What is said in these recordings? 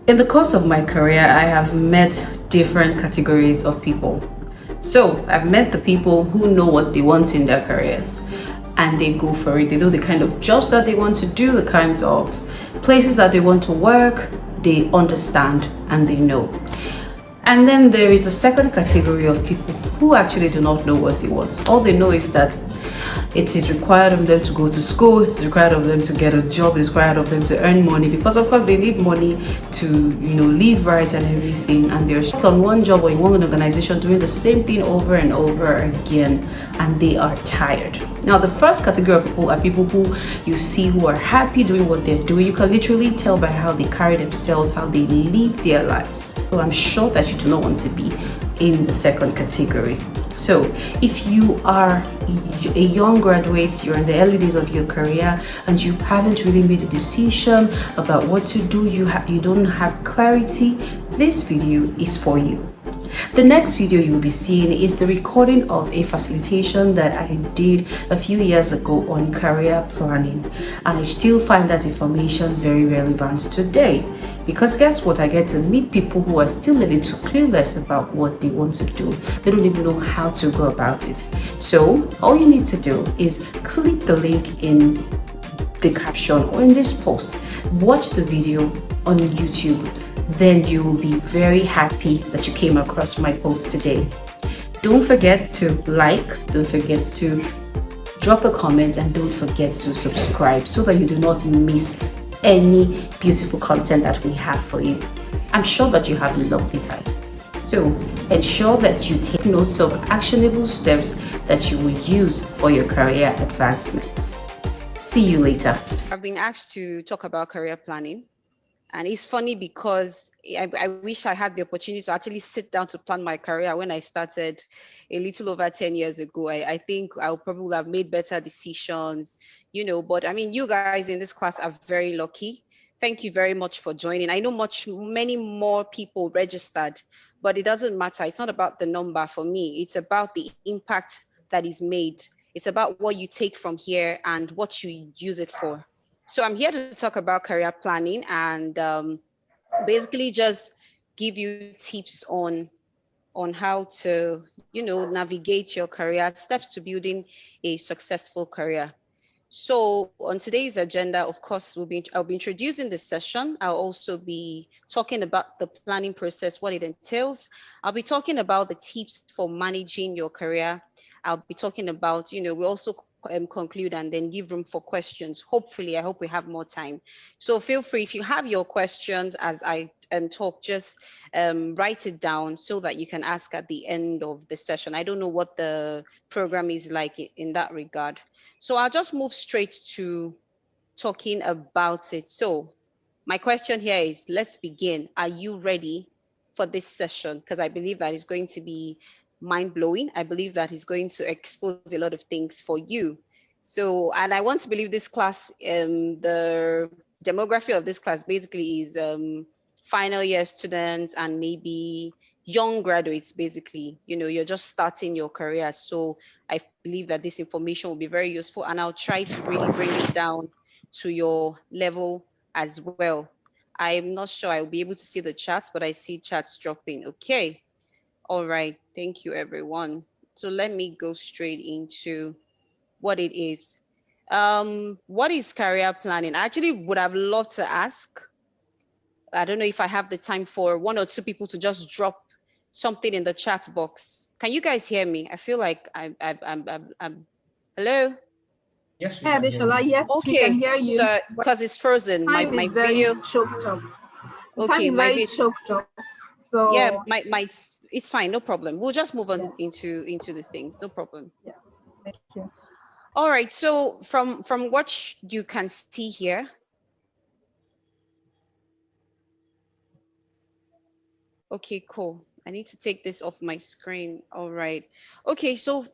In the course of my career, I have met different categories of people. So I've met the people who know what they want in their careers and they go for it. They know the kind of jobs that they want to do, the kinds of places that they want to work, they understand and they know. And then there is a second category of people who actually do not know what they want. All they know is that it is required of them to go to school, it's required of them to get a job, it's required of them to earn money because of course they need money to, live right and everything, and they're stuck on one job or in one organization doing the same thing over and over again and they are tired. Now the first category of people are people who you see who are happy doing what they're doing. You can literally tell by how they carry themselves, how they live their lives. So I'm sure that you do not want to be in the second category. So if you are a young graduate, you're in the early days of your career and you haven't really made a decision about what to do, you don't have clarity, this video is for you. The next video you'll be seeing is the recording of a facilitation that I did a few years ago on career planning, and I still find that information very relevant today because guess what, I get to meet people who are still a little clueless about what they want to do. They don't even know how to go about it. So all you need to do is click the link in the caption or in this post, watch the video on YouTube, then you will be very happy that you came across my post today. Don't forget to like, don't forget to drop a comment, and don't forget to subscribe so that you do not miss any beautiful content that we have for you. I'm sure that you have a lovely time. So ensure that you take notes of actionable steps that you will use for your career advancement. See you later. I've been asked to talk about career planning. And it's funny because I wish I had the opportunity to actually sit down to plan my career when I started a little over 10 years ago. I think I would probably have made better decisions, but I mean, you guys in this class are very lucky. Thank you very much for joining. I know many more people registered, but it doesn't matter. It's not about the number for me. It's about the impact that is made. It's about what you take from here and what you use it for. So I'm here to talk about career planning and basically just give you tips on how to, navigate your career, steps to building a successful career. So on today's agenda, of course, I'll be introducing the session. I'll also be talking about the planning process, what it entails. I'll be talking about the tips for managing your career. I'll be talking about, we also conclude and then give room for questions. Hopefully, I hope we have more time. So feel free, if you have your questions as I talk, just write it down so that you can ask at the end of the session. I don't know what the program is like in that regard. So I'll just move straight to talking about it. So my question here is, let's begin. Are you ready for this session? Because I believe that it's going to be mind-blowing. I believe that it's going to expose a lot of things for you. So, and I want to believe this class, the demography of this class basically is final year students and maybe young graduates. Basically, you're just starting your career. So I believe that this information will be very useful, and I'll try to really bring it down to your level as well. I'm not sure I'll be able to see the chats, but I see chats dropping. Okay. All right. Thank you, everyone. So let me go straight into what it is. What is career planning? I actually would have loved to ask. I don't know if I have the time for one or two people to just drop something in the chat box. Can you guys hear me? I feel like I'm hello? Yes, we Yeah, can hear you. Deshola, yes, we can hear you. So because it's frozen, my video. Choked up. The Okay, time is my very video. choked up. So Yeah, my it's fine, no problem. We'll just move on yeah. into the things, no problem. Yes, thank you. All right, so from what you can see here, okay, cool. I need to take this off my screen. All right. Okay, so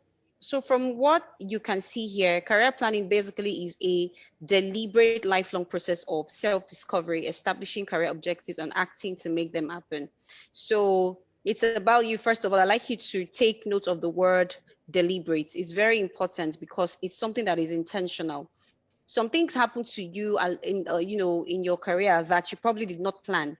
from what you can see here, career planning basically is a deliberate lifelong process of self-discovery, establishing career objectives and acting to make them happen. So it's about you. First of all, I'd like you to take note of the word deliberate. It's very important because it's something that is intentional. Some things happen to you in in your career that you probably did not plan.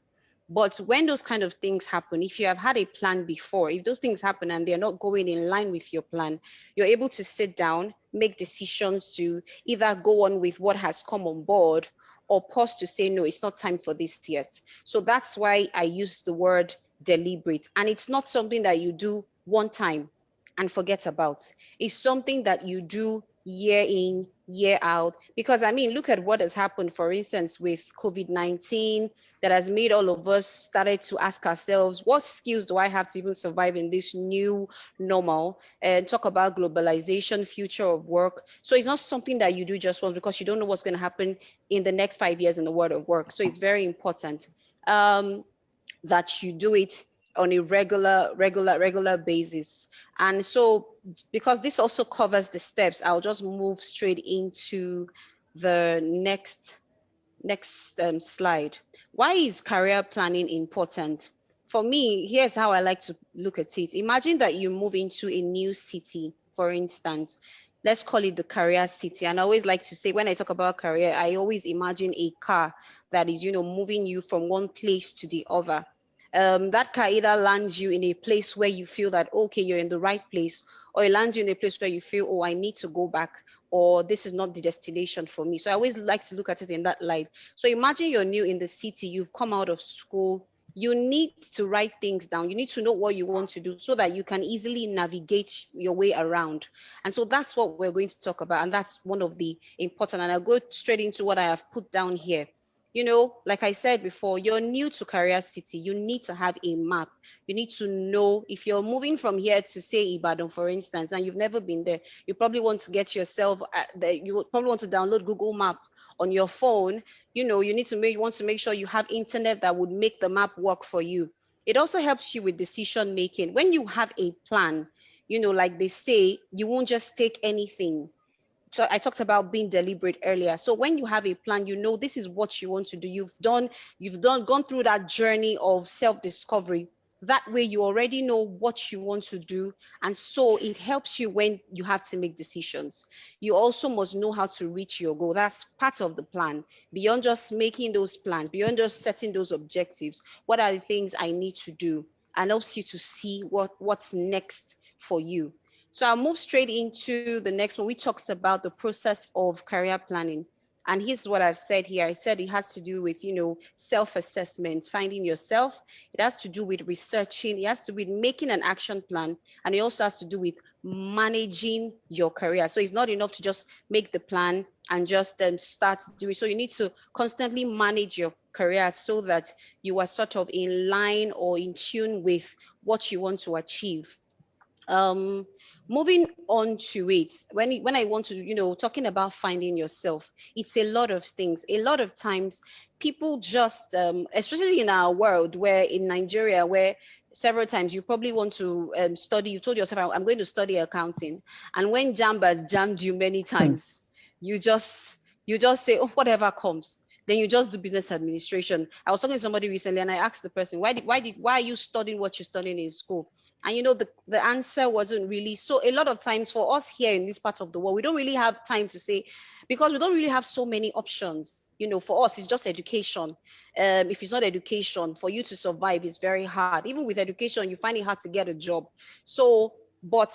But when those kind of things happen, if you have had a plan before, if those things happen and they're not going in line with your plan, you're able to sit down, make decisions to either go on with what has come on board or pause to say, no, it's not time for this yet. So that's why I use the word deliberate. And it's not something that you do one time and forget about. It's something that you do year in, year out. Because I mean, look at what has happened, for instance, with COVID-19, that has made all of us started to ask ourselves, what skills do I have to even survive in this new normal? And talk about globalization, future of work. So it's not something that you do just once, because you don't know what's going to happen in the next 5 years in the world of work. So it's very important that you do it on a regular basis. And so, because this also covers the steps, I'll just move straight into the next slide. Why is career planning important? For me, here's how I like to look at it. Imagine that you move into a new city, for instance. Let's call it the career city. And I always like to say, when I talk about career, I always imagine a car that is, moving you from one place to the other. That car either lands you in a place where you feel that, okay, you're in the right place, or it lands you in a place where you feel, oh, I need to go back, or this is not the destination for me. So I always like to look at it in that light. So imagine you're new in the city, you've come out of school, you need to write things down. You need to know what you want to do so that you can easily navigate your way around. And so that's what we're going to talk about. And that's one of the important, and I'll go straight into what I have put down here. Like I said before, you're new to Career City. You need to have a map. You need to know if you're moving from here to, say, Ibadan, for instance, and you've never been there, you probably want to get yourself you probably want to download Google Map on your phone. You want to make sure you have internet that would make the map work for you. It also helps you with decision making. When you have a plan, like they say, you won't just take anything. So I talked about being deliberate earlier. So when you have a plan, this is what you want to do. Gone through that journey of self-discovery. That way you already know what you want to do. And so it helps you when you have to make decisions. You also must know how to reach your goal. That's part of the plan. Beyond just making those plans, beyond just setting those objectives, what are the things I need to do? And helps you to see what's next for you. So I'll move straight into the next one, which talks about the process of career planning. And here's what I've said here. I said it has to do with, self-assessment, finding yourself. It has to do with researching. It has to do with making an action plan. And it also has to do with managing your career. So it's not enough to just make the plan and just start doing. So you need to constantly manage your career so that you are sort of in line or in tune with what you want to achieve. Moving on to it, when I want to, talking about finding yourself, it's a lot of things. A lot of times people just, especially in our world, where in Nigeria, where several times you probably want to study, you told yourself, I'm going to study accounting. And when JAMB has jammed you many times, you just say, oh, whatever comes. Then you just do business administration. I was talking to somebody recently and I asked the person, why are you studying what you're studying in school? And the answer wasn't really. So a lot of times for us here in this part of the world, we don't really have time to say, because we don't really have so many options. For us, it's just education. If it's not education, for you to survive is very hard. Even with education, you find it hard to get a job. So, but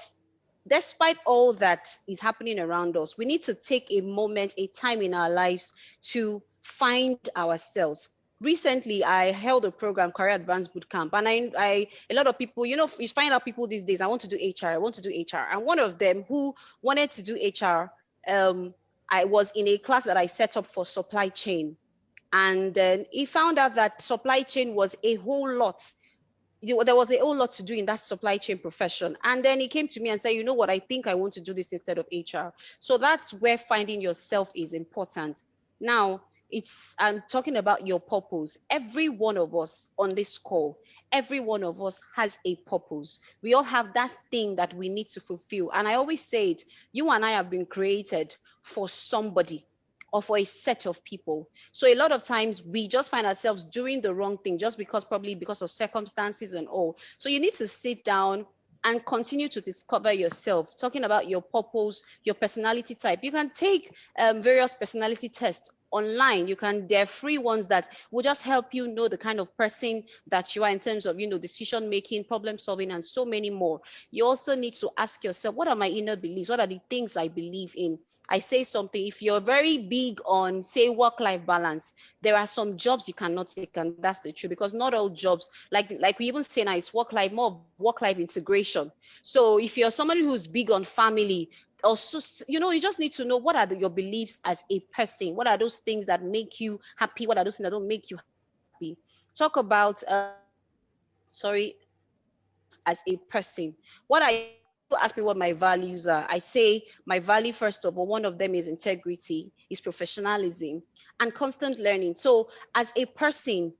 despite all that is happening around us, we need to take a moment, a time in our lives to find ourselves. Recently, I held a program, Career Advanced Bootcamp, and a lot of people, you find out people these days, I want to do HR. And one of them who wanted to do HR, I was in a class that I set up for supply chain. And then he found out that supply chain was a whole lot. There was a whole lot to do in that supply chain profession. And then he came to me and said, you know what, I think I want to do this instead of HR. So that's where finding yourself is important. Now, I'm talking about your purpose. Every one of us on this call, every one of us has a purpose. We all have that thing that we need to fulfill. And I always say it, you and I have been created for somebody or for a set of people. So a lot of times we just find ourselves doing the wrong thing just probably because of circumstances and all. So you need to sit down and continue to discover yourself, talking about your purpose, your personality type. You can take various personality tests online. There are free ones that will just help you know the kind of person that you are in terms of, decision making, problem solving, and so many more. You also need to ask yourself, what are my inner beliefs? What are the things I believe in? I say something, if you're very big on, say, work-life balance, there are some jobs you cannot take, and that's the truth, because not all jobs, like we even say now, it's work-life, more of work-life integration. So if you're somebody who's big on family, also, you just need to know, what are your beliefs as a person? What are those things that make you happy? What are those things that don't make you happy? Talk about as a person. What are your, when people ask me what my values are, I say my value, first of all, one of them is integrity, is professionalism, and constant learning. So as a person,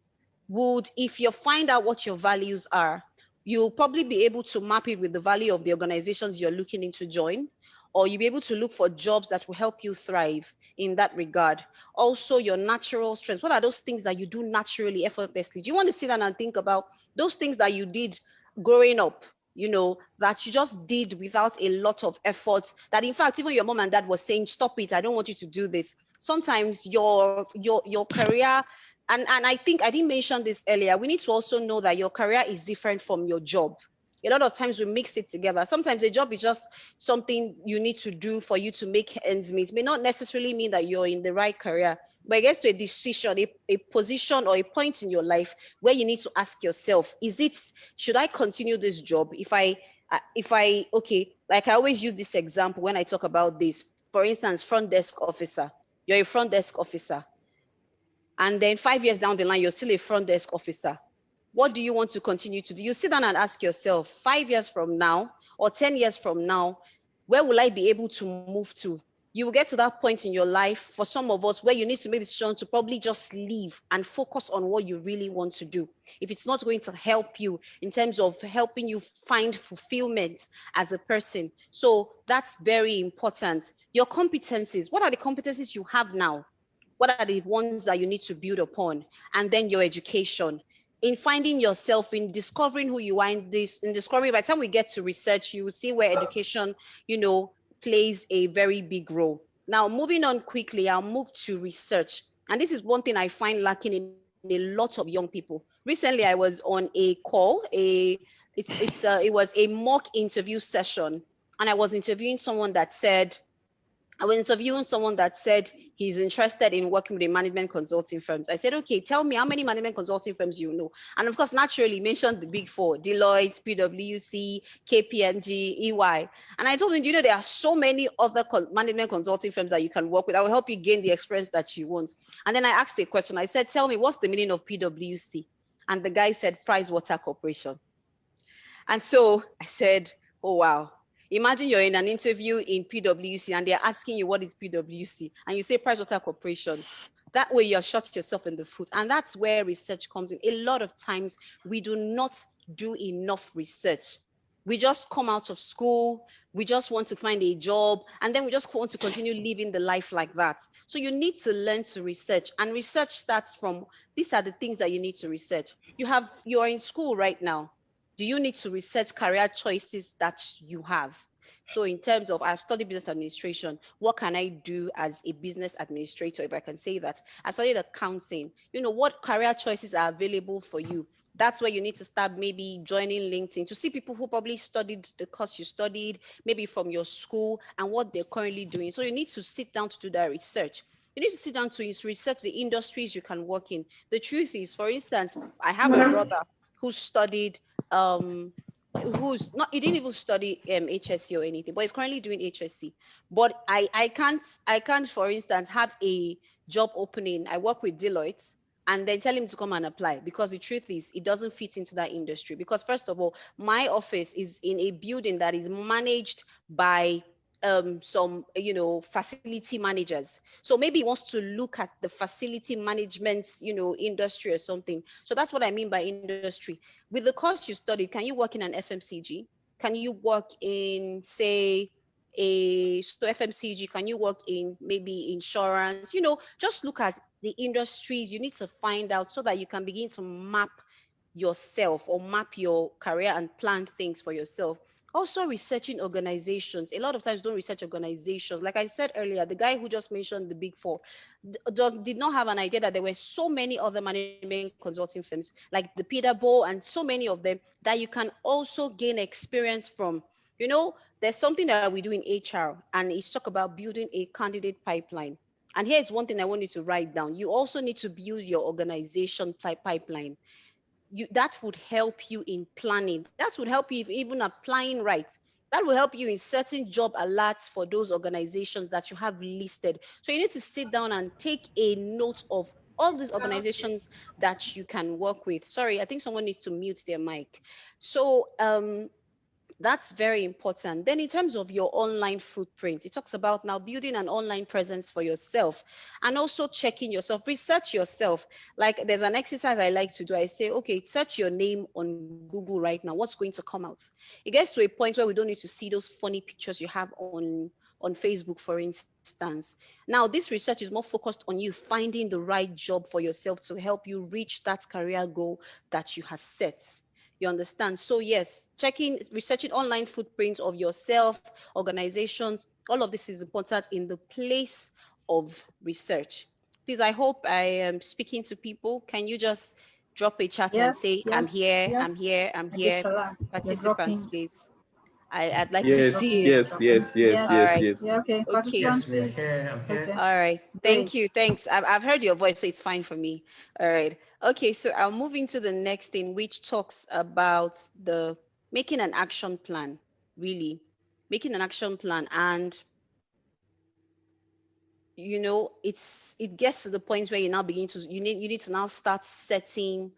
if you find out what your values are, you'll probably be able to map it with the value of the organizations you're looking into join, or you'll be able to look for jobs that will help you thrive in that regard. Also, your natural strengths. What are those things that you do naturally, effortlessly? Do you want to sit down and think about those things that you did growing up, that you just did without a lot of effort, that in fact, even your mom and dad was saying, stop it, I don't want you to do this. Sometimes your career, and I think I didn't mention this earlier, we need to also know that your career is different from your job. A lot of times we mix it together. Sometimes a job is just something you need to do for you to make ends meet. It may not necessarily mean that you're in the right career, but it gets to a decision, a position or a point in your life where you need to ask yourself, should I continue this job? Okay, like I always use this example when I talk about this. For instance, front desk officer. You're a front desk officer. And then 5 years down the line, you're still a front desk officer. What do you want to continue to do? You sit down and ask yourself, 5 years from now or 10 years from now, where will I be able to move to? You will get to that point in your life, for some of us, where you need to make the decision to probably just leave and focus on what you really want to do. If it's not going to help you in terms of helping you find fulfillment as a person. So that's very important. Your competencies, what are the competencies you have now? What are the ones that you need to build upon? And then your education. In finding yourself, in discovering who you are, in discovering, by the time we get to research, you will see where education, plays a very big role. Now, moving on quickly, I'll move to research. And this is one thing I find lacking in a lot of young people. Recently, I was on a call, it was a mock interview session, and I was interviewing someone that said he's interested in working with a management consulting firms. I said, okay, tell me how many management consulting firms you know. And of course, naturally mentioned the big four: Deloitte, PwC, KPMG, EY. And I told him, there are so many other management consulting firms that you can work with. I will help you gain the experience that you want. And then I asked a question. I said, tell me, what's the meaning of PwC? And the guy said, Price Water Corporation. And so I said, oh, wow. Imagine you're in an interview in PwC and they're asking you, what is PwC? And you say Pricewaterhouse Corporation. That way you're shot yourself in the foot. And that's where research comes in. A lot of times we do not do enough research. We just come out of school, we just want to find a job, and then we just want to continue living the life like that. So you need to learn to research, and research starts from, these are the things that you need to research. You're in school right now. Do you need to research career choices that you have? So in terms of, I've studied business administration, what can I do as a business administrator, if I can say that? I studied accounting. What career choices are available for you? That's where you need to start maybe joining LinkedIn to see people who probably studied the course you studied, maybe from your school, and what they're currently doing. So you need to sit down to do that research. You need to sit down to research the industries you can work in. The truth is, for instance, I have a brother who studied, he didn't even study HSC or anything, but he's currently doing HSC. But I can't, for instance, have a job opening. I work with Deloitte and then tell him to come and apply, because the truth is it doesn't fit into that industry. Because first of all, my office is in a building that is managed by some facility managers. So maybe he wants to look at the facility management industry or something. So that's what I mean by industry. With the course you studied, can you work in an FMCG? Can you work in, say, FMCG? Can you work in maybe insurance? Just look at the industries you need to find out, so that you can begin to map yourself or map your career and plan things for yourself. Also researching organizations. A lot of times don't research organizations. Like I said earlier, the guy who just mentioned the big four did not have an idea that there were so many other management consulting firms like the Peterborough and so many of them that you can also gain experience from. You know, there's something that we do in HR, and it's talk about building a candidate pipeline. And here's one thing I want you to write down. You also need to build your organization pipeline. That would help you in planning. That would help you if even applying right. That will help you in certain job alerts for those organizations that you have listed. So you need to sit down and take a note of all these organizations that you can work with. Sorry, I think someone needs to mute their mic. So that's very important. Then in terms of your online footprint, it talks about now building an online presence for yourself and also checking yourself, research yourself. Like there's an exercise I like to do. I say, okay, search your name on Google right now. What's going to come out? It gets to a point where we don't need to see those funny pictures you have on Facebook, for instance. Now, this research is more focused on you finding the right job for yourself to help you reach that career goal that you have set. You understand? So yes, researching online footprints of yourself, organizations, all of this is important in the place of research. Please, I hope I am speaking to people. Can you just drop a chat and Yes, say, I'm yes, here, yes. I'm here, I'm here. Adeshola, you're Participants, dropping. please. I'd like to You're Yes, see dropping. it. You're yes, dropping. yes, yes, Yes. All yes, right. yes. Yeah. Okay. Okay. Participant, Yes, we are please. here. I'm here. Okay. All right. Great. Thank you. Thanks. I've heard your voice, so it's fine for me. All right. Okay. So I'll move into the next thing, which talks about the making an action plan, really making an action plan. And, it gets to the point where you now begin to, you need to now start setting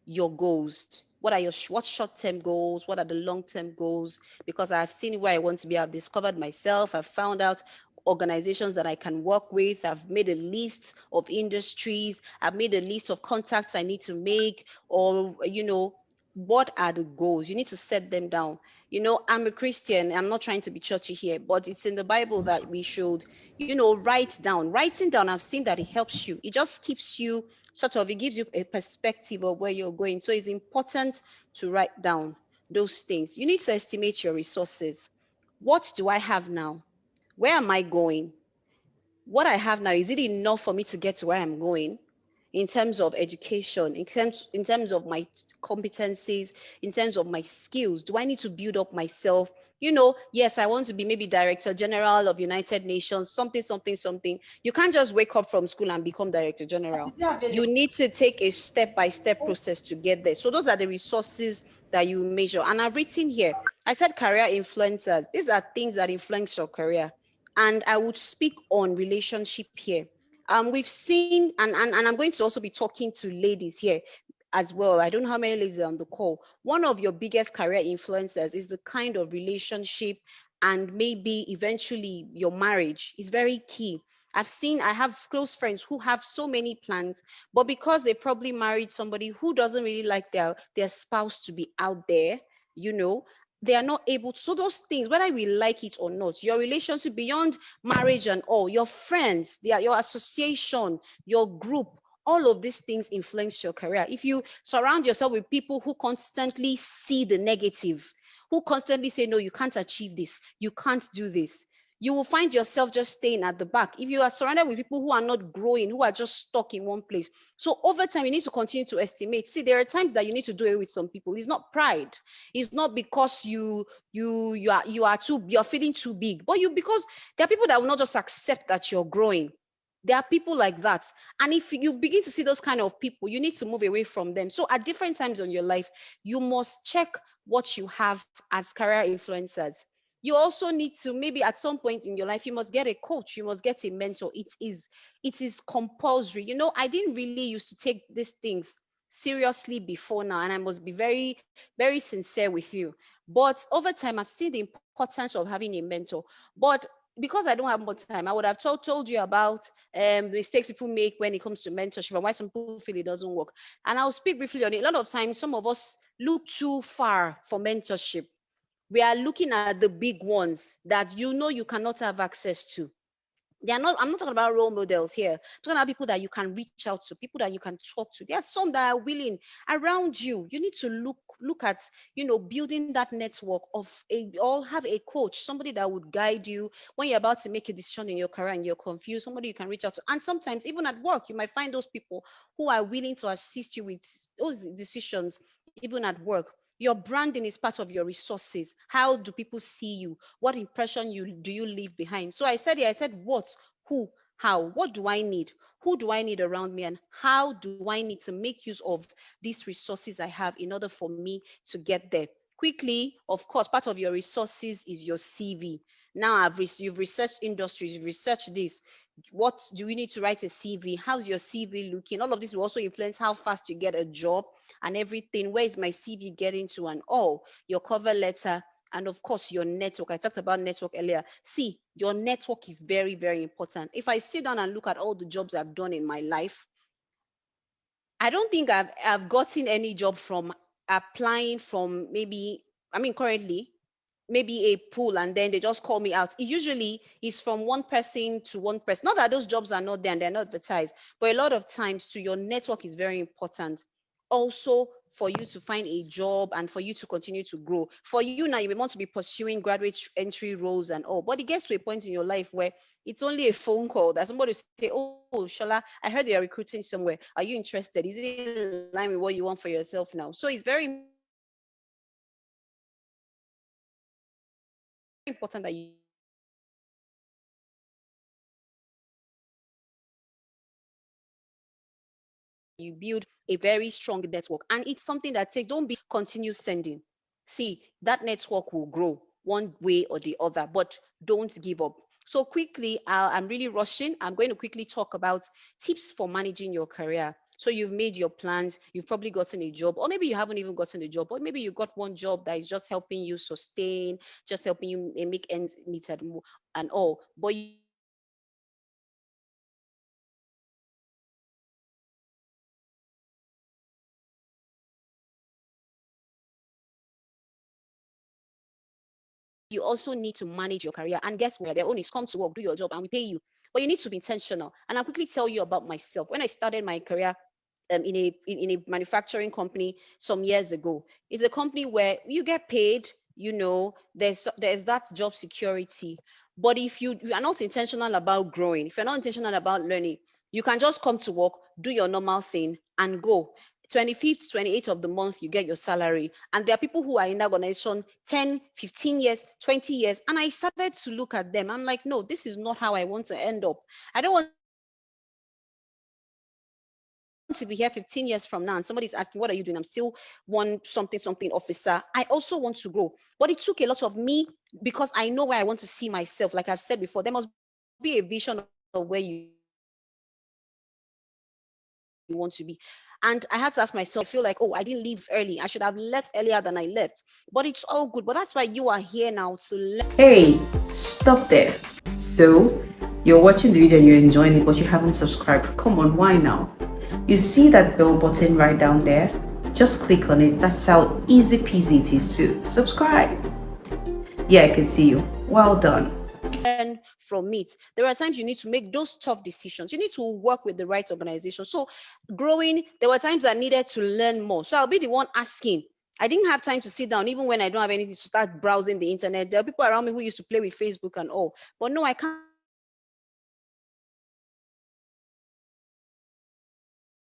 your goals. What are what short-term goals? What are the long-term goals? Because I've seen where I want to be. I've discovered myself. I've found out organizations that I can work with. I've made a list of industries. I've made a list of contacts I need to make. Or, what are the goals? You need to set them down. I'm a Christian. I'm not trying to be churchy here, but it's in the Bible that we should, write down. Writing down, I've seen that it helps you. It just keeps you it gives you a perspective of where you're going. So it's important to write down those things. You need to estimate your resources. What do I have now? Where am I going? What I have now, is it enough for me to get to where I'm going? In terms of education, in terms of my competencies, in terms of my skills, do I need to build up myself? Yes, I want to be maybe Director General of United Nations, something, something, something. You can't just wake up from school and become Director General. You need to take a step-by-step process to get there. So those are the resources that you measure. And I've written here, I said career influencers. These are things that influence your career. And I would speak on relationship here. We've seen, and I'm going to also be talking to ladies here as well. I don't know how many ladies are on the call. One of your biggest career influencers is the kind of relationship and maybe eventually your marriage is very key. I have close friends who have so many plans, but because they probably married somebody who doesn't really like their spouse to be out there, you know, they are not able to. So those things, whether we like it or not, your relationship beyond marriage and all, your friends, your association, your group, all of these things influence your career. If you surround yourself with people who constantly see the negative, who constantly say, no, you can't achieve this, you can't do this, you will find yourself just staying at the back. If you are surrounded with people who are not growing, who are just stuck in one place. So over time, you need to continue to estimate. See, there are times that you need to do it with some people. It's not pride. It's not because you're feeling too big, but because there are people that will not just accept that you're growing. There are people like that. And if you begin to see those kind of people, you need to move away from them. So at different times in your life, you must check what you have as career influencers. You also need to, maybe at some point in your life, you must get a coach, you must get a mentor. It is compulsory. I didn't really used to take these things seriously before now, and I must be very, very sincere with you. But over time, I've seen the importance of having a mentor. But because I don't have more time, I would have told you about mistakes people make when it comes to mentorship and why some people feel it doesn't work. And I'll speak briefly on it. A lot of times, some of us look too far for mentorship. We are looking at the big ones that you cannot have access to. I'm not talking about role models here. I'm talking about people that you can reach out to, people that you can talk to. There are some that are willing around you. You need to look look at, building that network or have a coach, somebody that would guide you when you're about to make a decision in your career and you're confused, somebody you can reach out to. And sometimes even at work, you might find those people who are willing to assist you with those decisions, even at work. Your branding is part of your resources. How do people see you? What impression do you leave behind? So I said what, who, how, what do I need? Who do I need around me? And how do I need to make use of these resources I have in order for me to get there? Quickly, of course, part of your resources is your CV. Now you've researched industries, you've researched this. What do we need to write a CV? How's your CV looking? All of this will also influence how fast you get a job and everything. Where is my CV getting to? And all your cover letter, and of course your network. I talked about network earlier. See, your network is very, very important. If I sit down and look at all the jobs I've done in my life, I don't think I've gotten any job from applying from maybe, currently, maybe a pool, and then they just call me out. It usually is from one person to one person. Not that those jobs are not there and they're not advertised, but a lot of times to your network is very important. Also, for you to find a job and for you to continue to grow. For you now, you may want to be pursuing graduate entry roles and all, but it gets to a point in your life where it's only a phone call that somebody will say, "Oh, Shola, I heard you're recruiting somewhere. Are you interested? Is it in line with what you want for yourself now?" So it's very important that you build a network. And quickly, I'll move to talking about the tips for managing your career. So you've made your plans, you've made your decisions. Now it's time for you to make sure that you build a very strong network. And it's something that takes, don't be continue sending. See, that network will grow one way or the other, but don't give up. So quickly, I'm really rushing. I'm going to quickly talk about tips for managing your career. So you've made your plans, you've probably gotten a job, or maybe you haven't even gotten a job, or maybe you got one job that is just helping you sustain, just helping you make ends meet and all. But you also need to make sure that you build a network. So quickly, you also need to manage your career. And guess what? Their own is come to work, do your job, and we pay you. But you need to be intentional. And I'll quickly tell you about myself. When I started my career in a manufacturing company some years ago, it's a company where you get paid. There's that job security. But if you are not intentional about growing, if you're not intentional about learning, you can just come to work, do your normal thing, and go. 25th, 28th of the month, you get your salary. And there are people who are in that organization 10, 15 years, 20 years. And I started to look at them. I'm like, no, this is not how I want to end up. I don't want to be here 15 years from now and somebody's asking, what are you doing? I'm still one something officer. I also want to grow. But it took a lot of me because I know where I want to see myself. Like I've said before, there must be a vision of where you want to be. So I had to ask myself, if I want to be where you want to be, what are the things you want to be? And I had to ask myself, I feel like, oh, I didn't leave early. I should have left earlier than I left. But it's all good. But that's why you are here now to learn. Hey, stop there. So, you're watching the video and you're enjoying it, but you haven't subscribed. Come on, why now? You see that bell button right down there? Just click on it. That's how easy peasy it is to subscribe. Yeah, I can see you. Well done. From it. There are times you need to make those tough decisions. You need to work with the right organization. So growing, there were times I needed to learn more. So I'll be the one asking. I didn't have time to sit down, even when I don't have anything, to start browsing the internet. There are people around me who used to play with Facebook and all. But no, I can't be doing that because I have a vision of where I want to be. So I need to make sure that I learn more. I need to make sure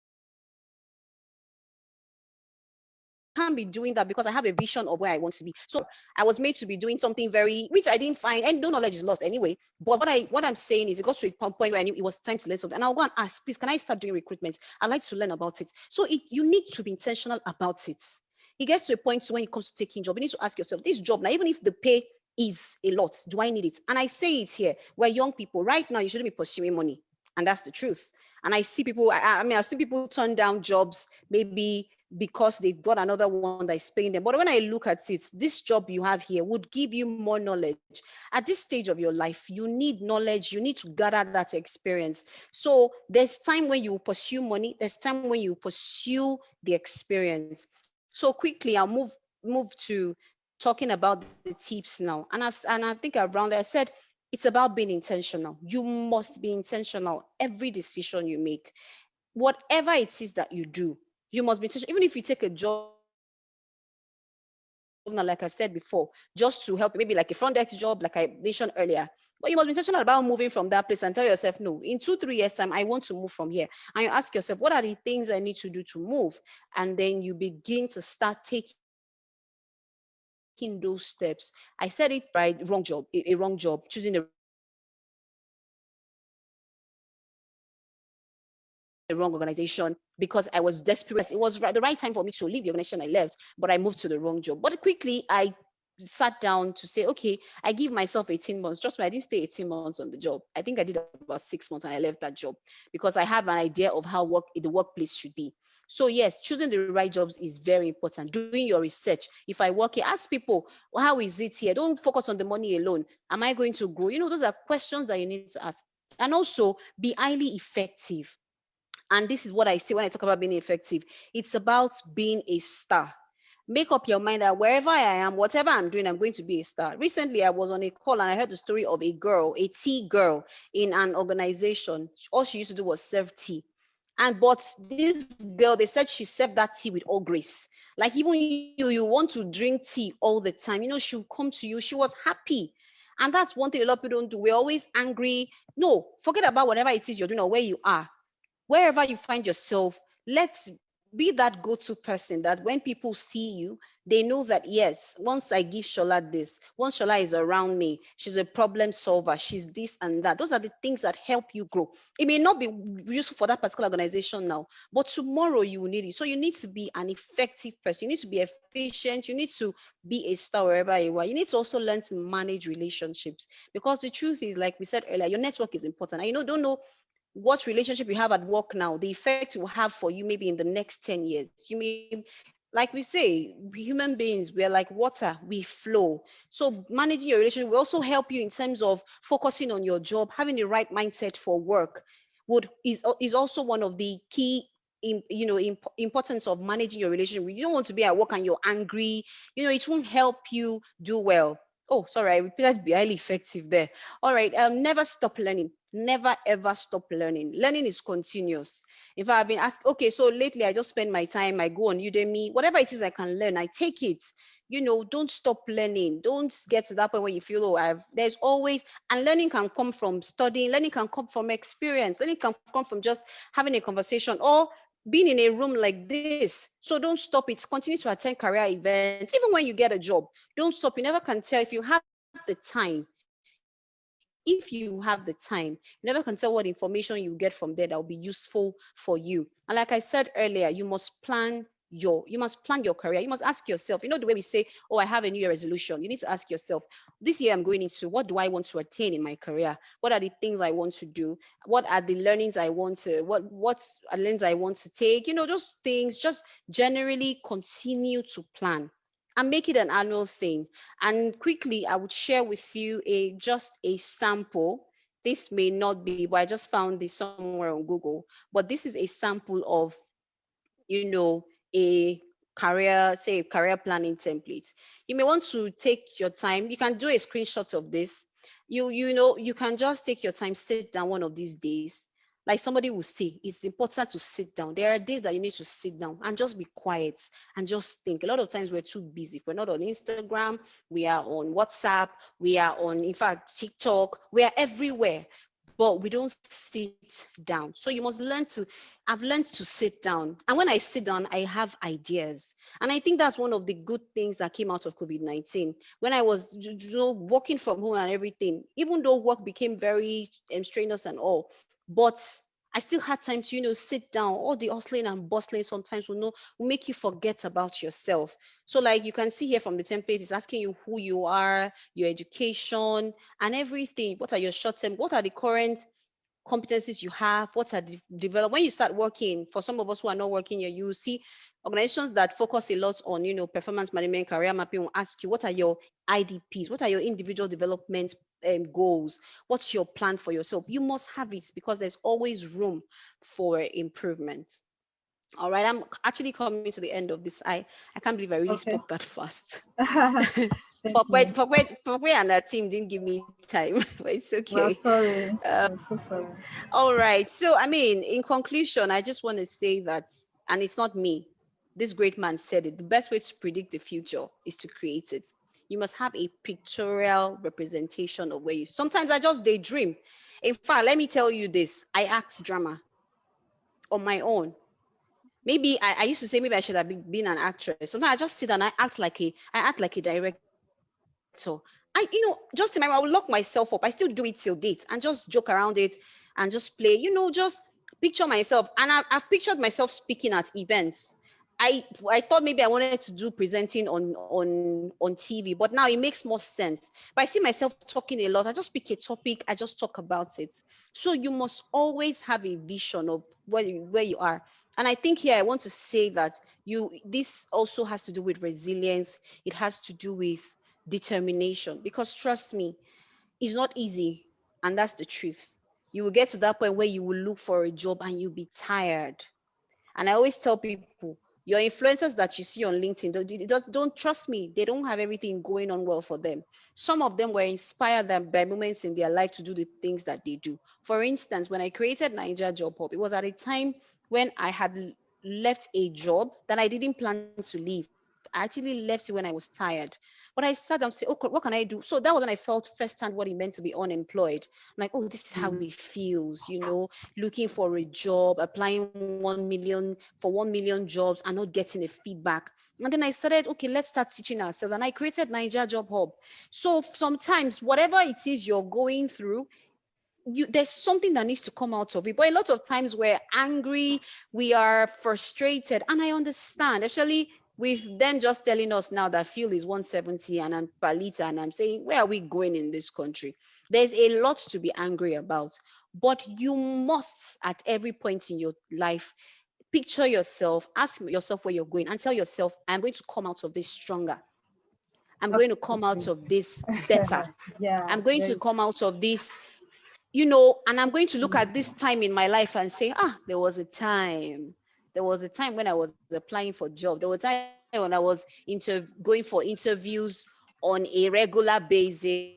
that I continue to grow. And I can't be doing that because I have a vision of where I want to be. So I was made to be doing something which I didn't find, and no knowledge is lost anyway. But what I'm saying is, it got to a point where I knew it was time to learn something. And I'll go and ask, please, can I start doing recruitment? I'd like to learn about it. So you need to be intentional about it. It gets to a point when it comes to taking job, you need to ask yourself, this job now, even if the pay is a lot, do I need it? And I say it here, we're young people. Right now, you shouldn't be pursuing money. And that's the truth. And I see people, I've seen people turn down jobs maybe because they've got another one that is paying them. But when I look at it, this job you have here would give you more knowledge. At this stage of your life, you need knowledge, you need to gather that experience. So there's time when you pursue money, there's time when you pursue the experience. So quickly, I'll move to talking about the tips now. And I think around there I said it's about being intentional. You must be intentional every decision you make. Whatever it is that you do, you must be intentional. Even if you take a job, you must be intentional. now, like I said before, just to help, maybe like a front desk job, like I mentioned earlier. But you must be intentional about moving from that place and tell yourself, no, in 2-3 years time, I want to move from here. And you ask yourself, what are the things I need to do to move? And then you begin to start taking those steps. I said it right, wrong job, a wrong job, choosing the wrong organization. Because I was desperate. I was ready to leave the organization. I was ready to move on. Yes, it was the right time for me to leave the organization I left, but I moved to the wrong job. But quickly, I sat down to say, okay, I give myself 18 months. Trust me, I didn't stay 18 months on the job. I think I did about 6 months and I left that job because I have an idea of how the workplace should be. So yes, choosing the right jobs is very important. Doing your research. If I work here, ask people, well, how is it here? Don't focus on the money alone. Am I going to grow? Those are questions that you need to ask. And also be highly effective. And this is what I say when I talk about being effective. It's about being a star. Make up your mind that wherever I am, whatever I'm doing, I'm going to be a star. Recently, I was on a call and I heard the story of a girl, a tea girl in an organization. All she used to do was serve tea. But this girl, they said she served that tea with all grace. Like even you want to drink tea all the time. She'll come to you. She was happy. And that's one thing a lot of people don't do. We're always angry. No, forget about whatever it is you're doing or where you are. Wherever you find yourself, let's be that go-to person that when people see you, they know that yes, once I give Shola this, once Shola is around me, she's a problem solver, she's this and that. Those are the things that help you grow. It may not be useful for that particular organization now, but tomorrow you will need it. So you need to be an effective person. You need to be efficient. You need to be a star wherever you are. You need to also learn to manage relationships, because the truth is, like we said earlier, your network is important. And don't know what relationship you have at work now, the effect it will have for you maybe in the next 10 years. You may, like we say, human beings, we're like water, we flow. So managing your relationship will also help you in terms of focusing on your job, having the right mindset for work is also one of the key importance of managing your relationship. You don't want to be at work and you're angry. It won't help you do well. Oh, sorry, I repeated be highly effective there. All right. Never stop learning. Never ever stop learning. Learning is continuous. In fact, I've been asked, okay, so lately I just spend my time, I go on Udemy, whatever it is I can learn, I take it. Don't stop learning. Don't get to that point where you feel, there's always, and learning can come from studying, learning can come from experience, learning can come from just having a conversation or being in a room like this. So don't stop it. Continue to attend career events. Even when you get a job, don't stop. You never can tell if you have the time. If you have the time, you never can tell what information you get from there that will be useful for you. And like I said earlier, you must plan your career. You must ask yourself, the way we say, oh, I have a new year resolution. You need to ask yourself, this year I'm going into, what do I want to attain in my career? What are the things I want to do? What are the learnings I want to, what lens I want to take? Those things. Just generally continue to plan and make it an annual thing. And quickly, I would share with you just a sample. This may not be, but I just found this somewhere on Google. But this is a sample of, a career planning template. You may want to take your time. You can do a screenshot of this. You can just take your time, sit down one of these days. Like somebody will say, it's important to sit down. There are days that you need to sit down and just be quiet and just think. A lot of times we're too busy. We're not on Instagram, we are on WhatsApp, we are on, in fact, TikTok, we are everywhere, but we don't sit down. So you must I've learned to sit down. And when I sit down, I have ideas. And I think that's one of the good things that came out of COVID-19. When I was working from home and everything, even though work became very strenuous and all, but I still had time to, sit down. All the hustling and bustling sometimes will make you forget about yourself. So like you can see here from the template, it's asking you who you are, your education and everything. What are your short term? What are the current competencies you have? What are developed when you start working? For some of us who are not working here, you see organizations that focus a lot on, performance management, career mapping will ask you, what are your IDPs? What are your individual development goals? What's your plan for yourself? You must have it because there's always room for improvement. All right, I'm actually coming to the end of this. I can't believe I really spoke that fast. For and our team didn't give me time, but it's okay. Well, sorry. I'm so sorry. All right. So, I mean, in conclusion, I just want to say that, and it's not me, this great man said it, the best way to predict the future is to create it. You must have a pictorial representation of where you. Sometimes I just daydream. In fact, let me tell you this: I act drama on my own. Maybe I used to say maybe I should have been an actress. Sometimes I just sit and I act like a director. Just in my mind, I will lock myself up. I still do it till date and just joke around it and just play, just picture myself. And I've pictured myself speaking at events. I thought maybe I wanted to do presenting on TV, but now it makes more sense. But I see myself talking a lot. I just pick a topic, I just talk about it. So you must always have a vision of where you are. And I think here I want to say that this also has to do with resilience. It has to do with determination, because trust me, it's not easy, and that's the truth. You will get to that point where you will look for a job and you'll be tired. And I always tell people, your influencers that you see on LinkedIn, don't trust me. They don't have everything going on well for them. Some of them were inspired by moments in their life to do the things that they do. For instance, when I created Nigeria Job Hub, it was at a time when I had left a job that I didn't plan to leave. I actually left it when I was tired. But I sat down and said, okay, what can I do? So that was when I felt firsthand what it meant to be unemployed. I'm like, oh, this is how it feels, looking for a job, applying 1 million jobs and not getting a feedback. And then I started, okay, let's start teaching ourselves. And I created Nigeria Job Hub. So sometimes whatever it is you're going through, there's something that needs to come out of it. But a lot of times we're angry, we are frustrated, and I understand, actually, with them just telling us now that fuel is 170 and I'm per liter, and I'm saying, where are we going in this country? There's a lot to be angry about, but you must, at every point in your life, picture yourself, ask yourself where you're going, and tell yourself, I'm going to come out of this stronger. I'm going to come out of this better. I'm going to come out of this, and I'm going to look at this time in my life and say, there was a time when I was applying for jobs. There was a time when I was going for interviews on a regular basis.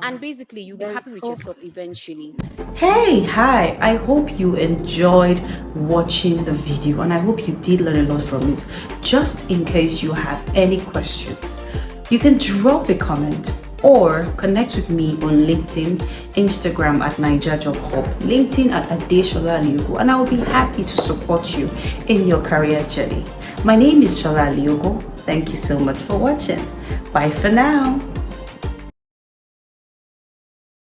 And basically, you'll be happy with yourself eventually. Hey, hi, I hope you enjoyed watching the video and I hope you did learn a lot from it. Just in case you have any questions, you can drop a comment or connect with me on LinkedIn, Instagram at Nigeria Job Hub, LinkedIn at Adeshola Aliogo, and I will be happy to support you in your career journey. My name is Shola Aliogo. Thank you so much for watching. Bye for now.